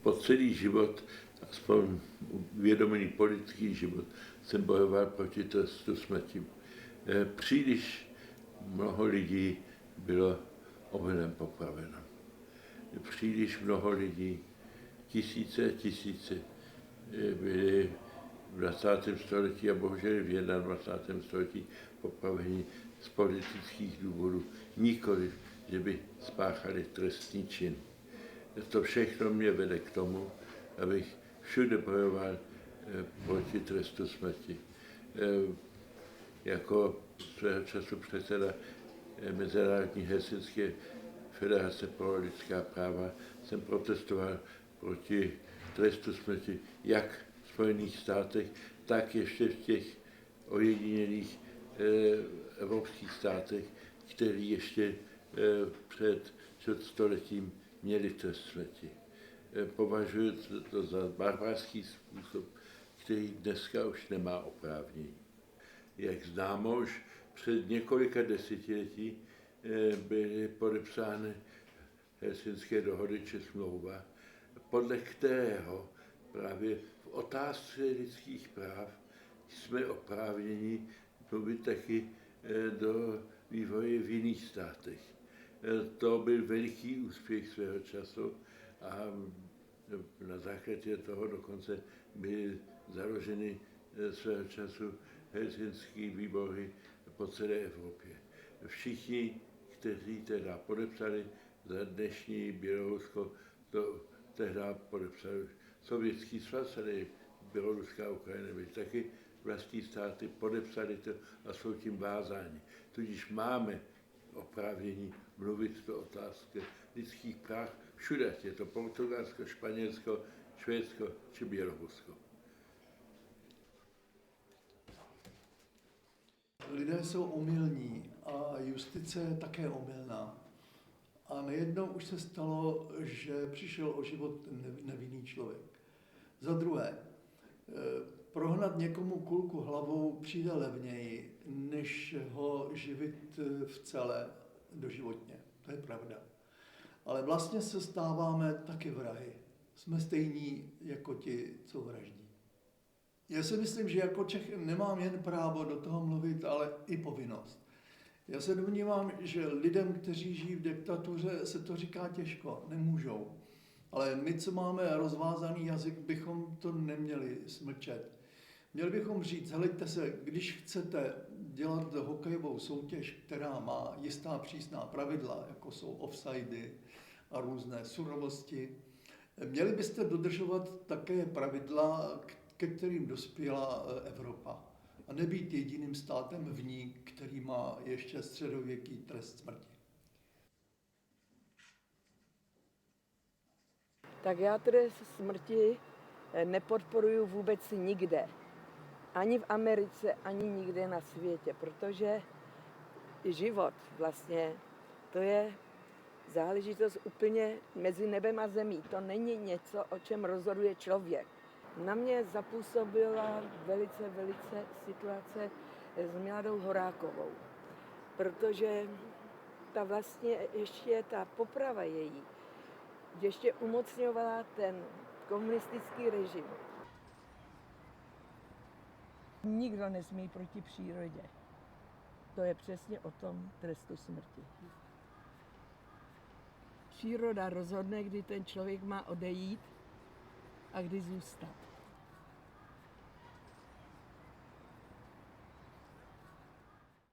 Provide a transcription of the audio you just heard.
po celý život, aspoň uvědomený politický život, jsem bojoval proti trestu smrti. Příliš mnoho lidí bylo omylem popraveno. Příliš mnoho lidí, tisíce byli v 20. století a bohužel v 21. století popraveni z politických důvodů. Nikoliv, že by spáchali trestný čin. To všechno mě vede k tomu, abych všude bojoval proti trestu smrti. Jako svého času předseda Mezinárodní helsinské federace pro lidská práva jsem protestoval proti trestu smrti jak v Spojených státech, tak ještě v těch ojedinělých evropských státech, který ještě před čtvrtstoletím měli trest smrti. Považuji to za barbarský způsob, který dneska už nemá oprávnění. Jak známo, už před několika desetiletí byly podepsány Helsinské dohody či smlouva, podle kterého právě v otázce lidských práv jsme oprávněni mluvit taky do vývoje v jiných státech. To byl veliký úspěch svého času a na základě toho dokonce byly založeny svého času helsinské výbory po celé Evropě. Všichni, kteří teda podepsali za dnešní Bělorusko, to tehdy podepsali Sovětský svaz, ale Běloruská Ukrajina byly taky vlastní státy, podepsali to a jsou tím vázáni. Tudíž máme oprávnění mluvit o otázce lidských práv všude, je to Portugalsko, Španělsko, Švédsko či Bělorusko. Lidé jsou omylní a justice je také omylná. A nejednou už se stalo, že přišel o život nevinný člověk. Za druhé, prohnat někomu kulku hlavou přijde levněji, než ho živit v celé doživotně. To je pravda. Ale vlastně se stáváme taky vrahy. Jsme stejní jako ti, co vraždí. Já si myslím, že jako Čech nemám jen právo do toho mluvit, ale i povinnost. Já se domnívám, že lidem, kteří žijí v diktatuře, se to říká těžko, nemůžou. Ale my, co máme rozvázaný jazyk, bychom to neměli smlčet. Měli bychom říct, heleďte se, když chcete dělat hokejovou soutěž, která má jistá přísná pravidla, jako jsou offsidy a různé surovosti, měli byste dodržovat také pravidla, ke kterým dospěla Evropa. A nebýt jediným státem v ní, který má ještě středověký trest smrti. Tak já trest smrti nepodporuji vůbec nikde. Ani v Americe, ani nikde na světě, protože život vlastně, to je záležitost úplně mezi nebem a zemí. To není něco, o čem rozhoduje člověk. Na mě zapůsobila velice situace s Mladou Horákovou, protože ta vlastně ještě ta poprava její ještě umocňovala ten komunistický režim. Nikdo nesmí proti přírodě. To je přesně o tom trestu smrti. Příroda rozhodne, kdy ten člověk má odejít a kdy zůstat.